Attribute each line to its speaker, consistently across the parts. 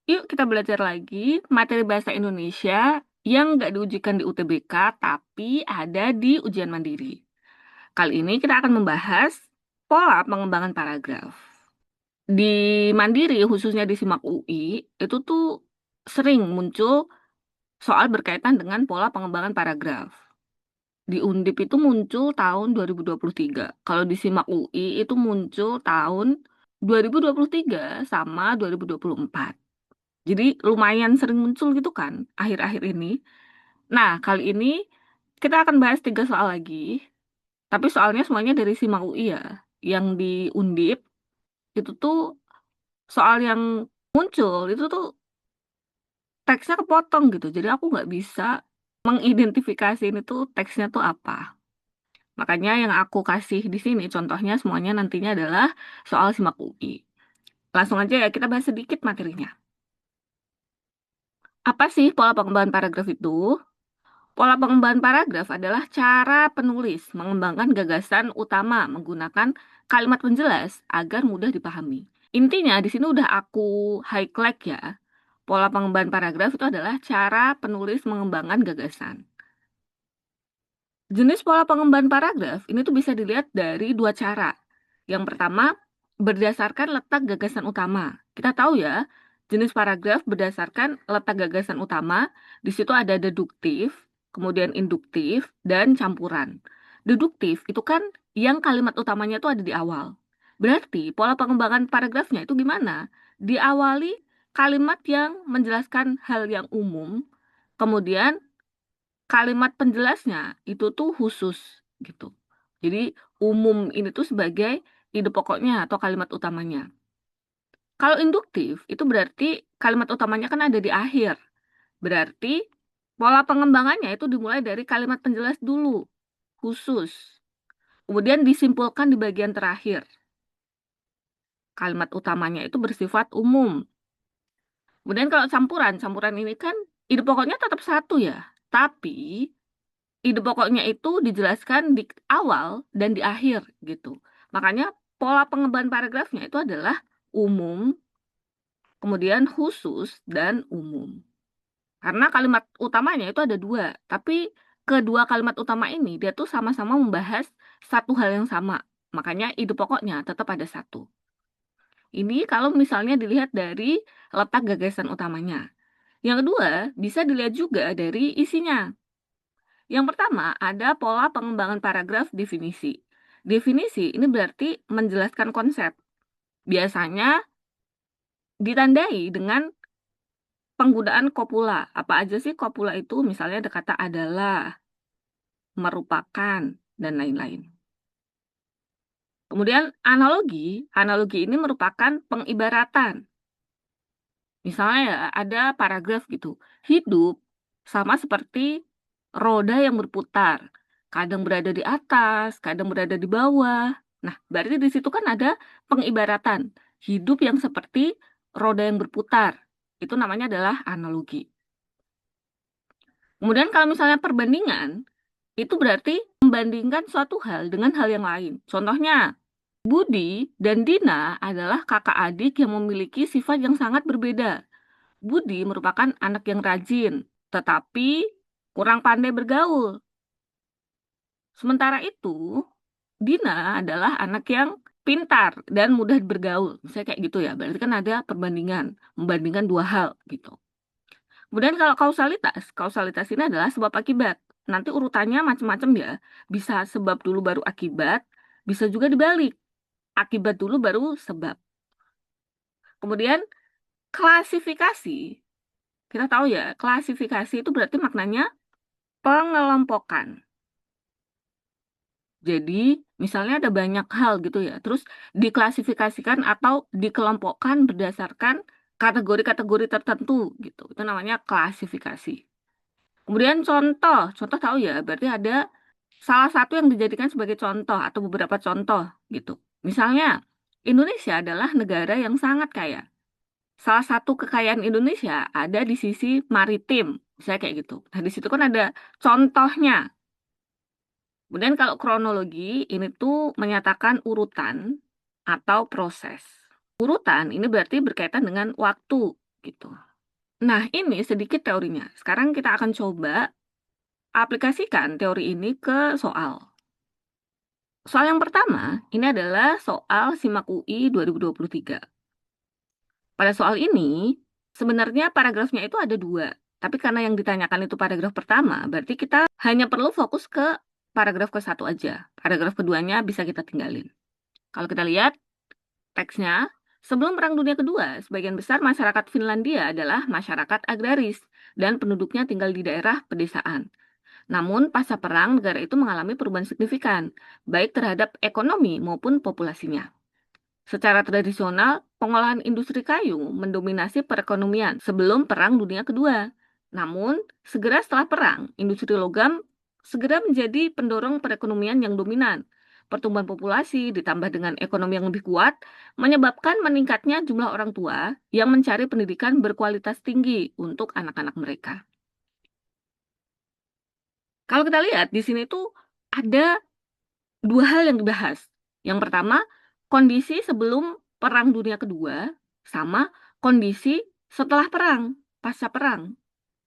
Speaker 1: Yuk kita belajar lagi materi bahasa Indonesia yang nggak diujikan di UTBK, tapi ada di ujian mandiri. Kali ini kita akan membahas pola pengembangan paragraf. Di mandiri, khususnya di SIMAK UI, itu tuh sering muncul soal berkaitan dengan pola pengembangan paragraf. Di Undip itu muncul tahun 2023. Kalau di SIMAK UI itu muncul tahun 2023 sama 2024. Jadi lumayan sering muncul gitu kan akhir-akhir ini. Nah, kali ini kita akan bahas 3 soal lagi. Tapi soalnya semuanya dari SIMAK UI ya. Yang di Undip itu tuh soal yang muncul itu tuh teksnya kepotong gitu. Jadi aku nggak bisa mengidentifikasi ini tuh teksnya tuh apa. Makanya yang aku kasih di sini contohnya semuanya nantinya adalah soal SIMAK UI. Langsung aja ya kita bahas sedikit materinya. Apa sih pola pengembangan paragraf itu? Pola pengembangan paragraf adalah cara penulis mengembangkan gagasan utama menggunakan kalimat penjelas agar mudah dipahami. Intinya di sini udah aku highlight ya. Pola pengembangan paragraf itu adalah cara penulis mengembangkan gagasan. Jenis pola pengembangan paragraf ini tuh bisa dilihat dari 2 cara. Yang pertama, berdasarkan letak gagasan utama. Kita tahu ya, jenis paragraf berdasarkan letak gagasan utama, di situ ada deduktif, kemudian induktif, dan campuran. Deduktif itu kan yang kalimat utamanya tuh ada di awal. Berarti pola pengembangan paragrafnya itu gimana? Diawali kalimat yang menjelaskan hal yang umum, kemudian kalimat penjelasnya itu tuh khusus gitu. Jadi umum ini tuh sebagai ide pokoknya atau kalimat utamanya. Kalau induktif itu berarti kalimat utamanya kan ada di akhir. Berarti pola pengembangannya itu dimulai dari kalimat penjelas dulu, khusus. Kemudian disimpulkan di bagian terakhir. Kalimat utamanya itu bersifat umum. Kemudian kalau campuran, campuran ini kan ide pokoknya tetap satu ya. Tapi ide pokoknya itu dijelaskan di awal dan di akhir gitu. Makanya pola pengembangan paragrafnya itu adalah umum, kemudian khusus, dan umum. Karena kalimat utamanya itu ada 2, tapi kedua kalimat utama ini dia tuh sama-sama membahas satu hal yang sama. Makanya ide pokoknya tetap ada satu. Ini kalau misalnya dilihat dari letak gagasan utamanya. Yang kedua, bisa dilihat juga dari isinya. Yang pertama, ada pola pengembangan paragraf definisi. Definisi ini berarti menjelaskan konsep. Biasanya ditandai dengan penggunaan kopula. Apa aja sih kopula itu? Misalnya ada kata adalah, merupakan, dan lain-lain. Kemudian analogi. Analogi ini merupakan pengibaratan. Misalnya ya, ada paragraf gitu. Hidup sama seperti roda yang berputar. Kadang berada di atas, kadang berada di bawah. Nah, berarti di situ kan ada pengibaratan. Hidup yang seperti roda yang berputar. Itu namanya adalah analogi. Kemudian kalau misalnya perbandingan, itu berarti membandingkan suatu hal dengan hal yang lain. Contohnya, Budi dan Dina adalah kakak adik yang memiliki sifat yang sangat berbeda. Budi merupakan anak yang rajin, tetapi kurang pandai bergaul. Sementara itu, Dina adalah anak yang pintar dan mudah bergaul. Misalnya kayak gitu ya. Berarti kan ada perbandingan, membandingkan 2 hal gitu. Kemudian kalau kausalitas, kausalitas ini adalah sebab akibat. Nanti urutannya macam-macam ya. Bisa sebab dulu baru akibat, bisa juga dibalik. Akibat dulu baru sebab. Kemudian klasifikasi. Kita tahu ya, klasifikasi itu berarti maknanya pengelompokan. Jadi, misalnya ada banyak hal gitu ya, terus diklasifikasikan atau dikelompokkan berdasarkan kategori-kategori tertentu gitu. Itu namanya klasifikasi. Kemudian contoh, contoh tahu ya, berarti ada salah satu yang dijadikan sebagai contoh atau beberapa contoh gitu. Misalnya, Indonesia adalah negara yang sangat kaya. Salah satu kekayaan Indonesia ada di sisi maritim, misalnya kayak gitu. Nah, di situ kan ada contohnya. Kemudian kalau kronologi, ini tuh menyatakan urutan atau proses. Urutan ini berarti berkaitan dengan waktu. gitu. Nah, ini sedikit teorinya. Sekarang kita akan coba aplikasikan teori ini ke soal. Soal yang pertama, ini adalah soal SIMAK UI 2023. Pada soal ini, sebenarnya paragrafnya itu ada dua. Tapi karena yang ditanyakan itu paragraf pertama, berarti kita hanya perlu fokus ke paragraf ke satu aja. Paragraf keduanya bisa kita tinggalin. Kalau kita lihat teksnya, sebelum Perang Dunia Kedua, sebagian besar masyarakat Finlandia adalah masyarakat agraris dan penduduknya tinggal di daerah pedesaan. Namun, pasca perang, negara itu mengalami perubahan signifikan, baik terhadap ekonomi maupun populasinya. Secara tradisional, pengolahan industri kayu mendominasi perekonomian sebelum Perang Dunia Kedua. Namun, segera setelah perang, industri logam segera menjadi pendorong perekonomian yang dominan. Pertumbuhan populasi ditambah dengan ekonomi yang lebih kuat menyebabkan meningkatnya jumlah orang tua yang mencari pendidikan berkualitas tinggi untuk anak-anak mereka. Kalau kita lihat di sini tuh ada dua hal yang dibahas. Yang pertama, kondisi sebelum Perang Dunia Kedua sama kondisi setelah perang, pasca perang.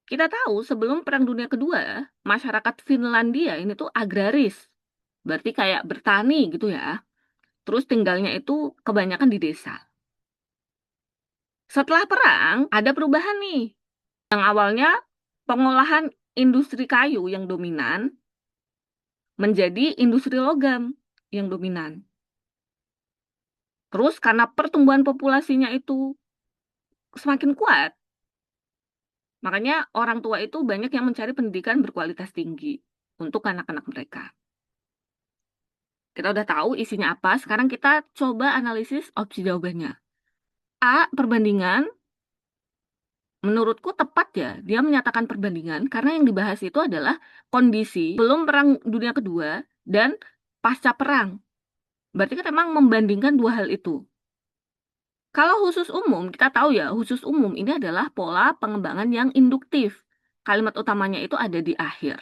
Speaker 1: Kita tahu sebelum Perang Dunia Kedua, masyarakat Finlandia ini tuh agraris. Berarti kayak bertani gitu ya. Terus tinggalnya itu kebanyakan di desa. Setelah perang, ada perubahan nih. Yang awalnya pengolahan industri kayu yang dominan menjadi industri logam yang dominan. Terus karena pertumbuhan populasinya itu semakin kuat, makanya orang tua itu banyak yang mencari pendidikan berkualitas tinggi untuk anak-anak mereka. Kita udah tahu isinya apa, sekarang kita coba analisis opsi jawabannya. A, perbandingan. Menurutku tepat ya, dia menyatakan perbandingan karena yang dibahas itu adalah kondisi belum Perang Dunia Kedua dan pasca perang. Berarti kan memang membandingkan dua hal itu. Kalau khusus umum, kita tahu ya, khusus umum ini adalah pola pengembangan yang induktif. Kalimat utamanya itu ada di akhir.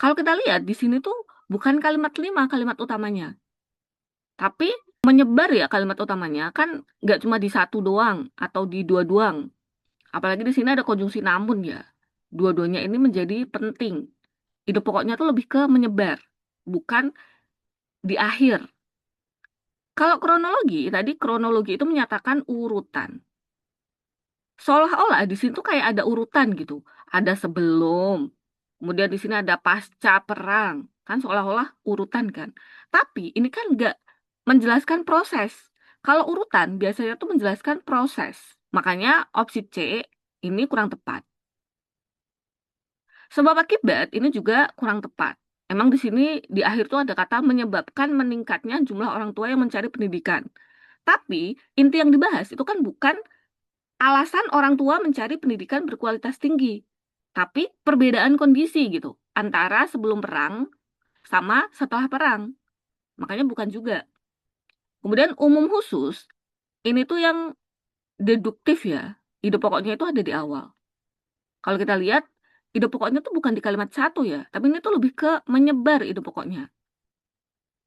Speaker 1: Kalau kita lihat di sini tuh bukan kalimat 5 kalimat utamanya. Tapi menyebar ya kalimat utamanya kan nggak cuma di satu doang atau di dua doang. Apalagi di sini ada konjungsi namun ya. Dua-duanya ini menjadi penting. Ide pokoknya tuh lebih ke menyebar, bukan di akhir. Kalau kronologi, tadi kronologi itu menyatakan urutan. Seolah-olah di sini tuh kayak ada urutan gitu. Ada sebelum, kemudian di sini ada pasca perang. Kan seolah-olah urutan kan. Tapi ini kan nggak menjelaskan proses. Kalau urutan biasanya tuh menjelaskan proses. Makanya opsi C ini kurang tepat. Sebab akibat ini juga kurang tepat. Emang di sini di akhir tuh ada kata menyebabkan meningkatnya jumlah orang tua yang mencari pendidikan. Tapi inti yang dibahas itu kan bukan alasan orang tua mencari pendidikan berkualitas tinggi, tapi perbedaan kondisi gitu antara sebelum perang sama setelah perang. Makanya bukan juga. Kemudian umum khusus, ini tuh yang deduktif ya. Ide pokoknya itu ada di awal. Kalau kita lihat, ide pokoknya tuh bukan di kalimat satu ya, tapi ini tuh lebih ke menyebar ide pokoknya.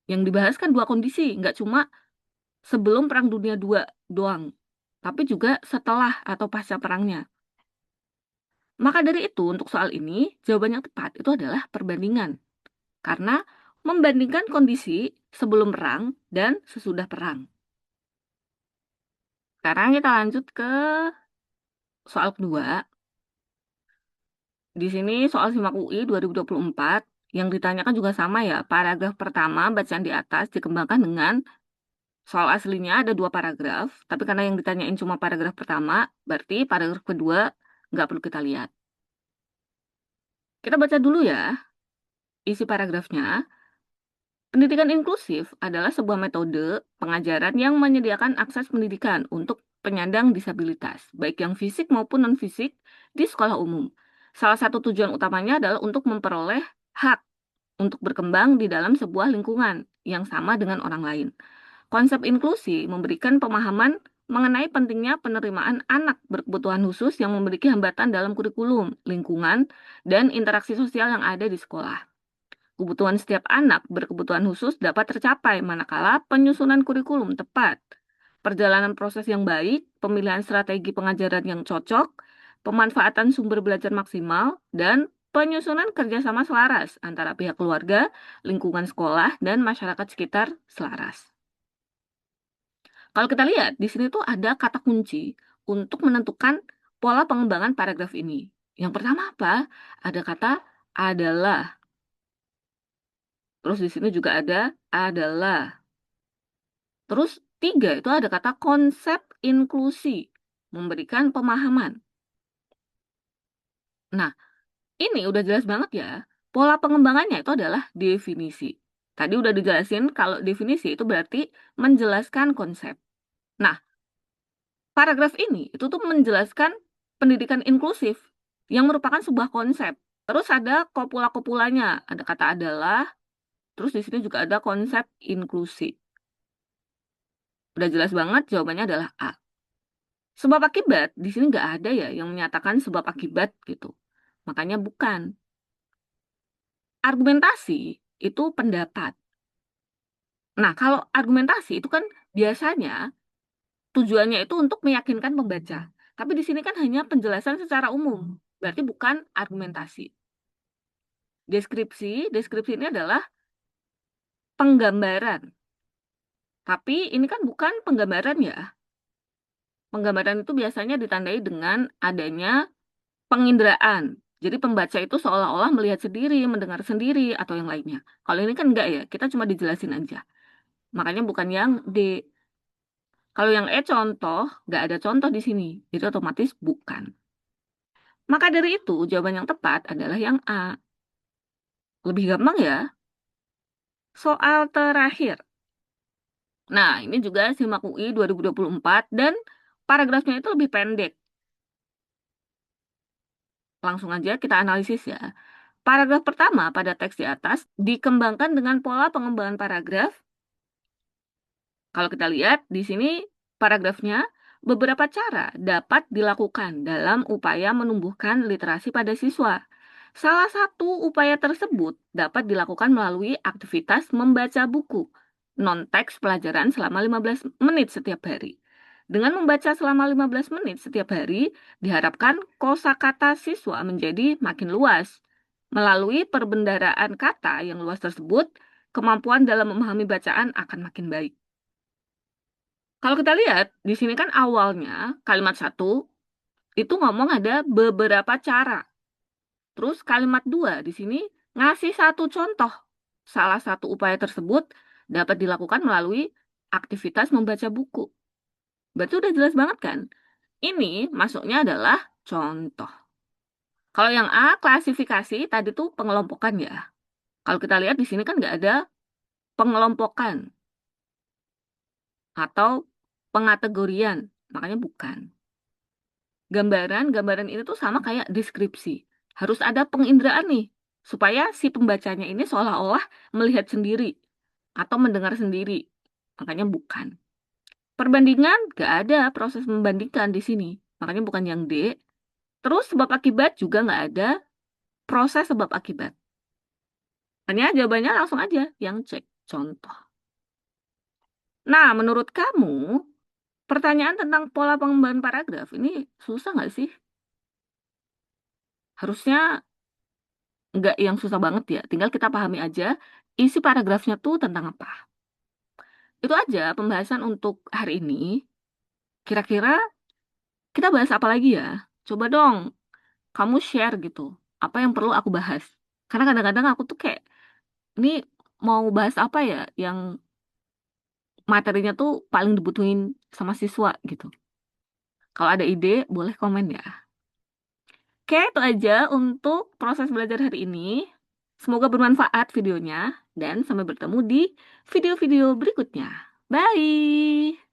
Speaker 1: Yang dibahas kan dua kondisi, nggak cuma sebelum Perang Dunia II doang, tapi juga setelah atau pasca perangnya. Maka dari itu, untuk soal ini, jawaban yang tepat itu adalah perbandingan. Karena membandingkan kondisi sebelum perang dan sesudah perang. Sekarang kita lanjut ke soal kedua. Di sini soal SIMAK UI 2024 yang ditanyakan juga sama ya. Paragraf pertama bacaan di atas dikembangkan dengan soal aslinya ada dua paragraf. Tapi karena yang ditanyain cuma paragraf pertama, berarti paragraf kedua nggak perlu kita lihat. Kita baca dulu ya isi paragrafnya. Pendidikan inklusif adalah sebuah metode pengajaran yang menyediakan akses pendidikan untuk penyandang disabilitas, baik yang fisik maupun non-fisik, di sekolah umum. Salah satu tujuan utamanya adalah untuk memperoleh hak untuk berkembang di dalam sebuah lingkungan yang sama dengan orang lain. Konsep inklusi memberikan pemahaman mengenai pentingnya penerimaan anak berkebutuhan khusus yang memiliki hambatan dalam kurikulum, lingkungan, dan interaksi sosial yang ada di sekolah. Kebutuhan setiap anak berkebutuhan khusus dapat tercapai manakala penyusunan kurikulum tepat perjalanan proses yang baik, pemilihan strategi pengajaran yang cocok, pemanfaatan sumber belajar maksimal, dan penyusunan kerjasama selaras antara pihak keluarga, lingkungan sekolah, dan masyarakat sekitar selaras. Kalau kita lihat, di sini tuh ada kata kunci untuk menentukan pola pengembangan paragraf ini. Yang pertama apa? Ada kata adalah. Terus di sini juga ada adalah. Terus tiga itu ada kata konsep inklusi, memberikan pemahaman. Nah, ini udah jelas banget ya. Pola pengembangannya itu adalah definisi. Tadi udah dijelasin kalau definisi itu berarti menjelaskan konsep. Nah, paragraf ini itu tuh menjelaskan pendidikan inklusif yang merupakan sebuah konsep. Terus ada kopula-kopulanya, ada kata adalah, terus di sini juga ada konsep inklusi. Udah jelas banget jawabannya adalah A. Sebab akibat, di sini nggak ada ya yang menyatakan sebab akibat gitu. Makanya bukan. Argumentasi itu pendapat. Nah, kalau argumentasi itu kan biasanya tujuannya itu untuk meyakinkan pembaca. Tapi di sini kan hanya penjelasan secara umum. Berarti bukan argumentasi. Deskripsi ini adalah penggambaran. Tapi ini kan bukan penggambaran ya. Penggambaran itu biasanya ditandai dengan adanya penginderaan. Jadi pembaca itu seolah-olah melihat sendiri, mendengar sendiri, atau yang lainnya. Kalau ini kan enggak ya, kita cuma dijelasin aja. Makanya bukan yang D. Kalau yang E contoh, nggak ada contoh di sini. Itu otomatis bukan. Maka dari itu, jawaban yang tepat adalah yang A. Lebih gampang ya. Soal terakhir. Nah, ini juga SIMAK UI 2024 dan paragrafnya itu lebih pendek. Langsung aja kita analisis ya. Paragraf pertama pada teks di atas dikembangkan dengan pola pengembangan paragraf. Kalau kita lihat di sini paragrafnya, beberapa cara dapat dilakukan dalam upaya menumbuhkan literasi pada siswa. Salah satu upaya tersebut dapat dilakukan melalui aktivitas membaca buku non-teks pelajaran selama 15 menit setiap hari. Dengan membaca selama 15 menit setiap hari, diharapkan kosakata siswa menjadi makin luas. Melalui perbendaharaan kata yang luas tersebut, kemampuan dalam memahami bacaan akan makin baik. Kalau kita lihat, di sini kan awalnya kalimat satu itu ngomong ada beberapa cara. Terus kalimat dua di sini ngasih satu contoh. Salah satu upaya tersebut dapat dilakukan melalui aktivitas membaca buku. Berarti udah jelas banget kan? Ini masuknya adalah contoh. Kalau yang A, klasifikasi, tadi tuh pengelompokan ya. Kalau kita lihat di sini kan nggak ada pengelompokan atau pengategorian, makanya bukan. Gambaran ini tuh sama kayak deskripsi. Harus ada penginderaan nih, supaya si pembacanya ini seolah-olah melihat sendiri atau mendengar sendiri. Makanya bukan. Perbandingan, gak ada proses membandingkan di sini. Makanya bukan yang D. Terus sebab akibat juga nggak ada proses sebab akibat. Hanya jawabannya langsung aja yang cek contoh. Nah, menurut kamu, pertanyaan tentang pola pengembangan paragraf ini susah nggak sih? Harusnya nggak yang susah banget ya. Tinggal kita pahami aja isi paragrafnya tuh tentang apa. Itu aja pembahasan untuk hari ini. Kira-kira kita bahas apa lagi ya? Coba dong kamu share gitu. Apa yang perlu aku bahas? Karena kadang-kadang aku tuh kayak, ini mau bahas apa ya yang materinya tuh paling dibutuhin sama siswa gitu. Kalau ada ide, boleh komen ya. Oke, itu aja untuk proses belajar hari ini. Semoga bermanfaat videonya, dan sampai bertemu di video-video berikutnya. Bye!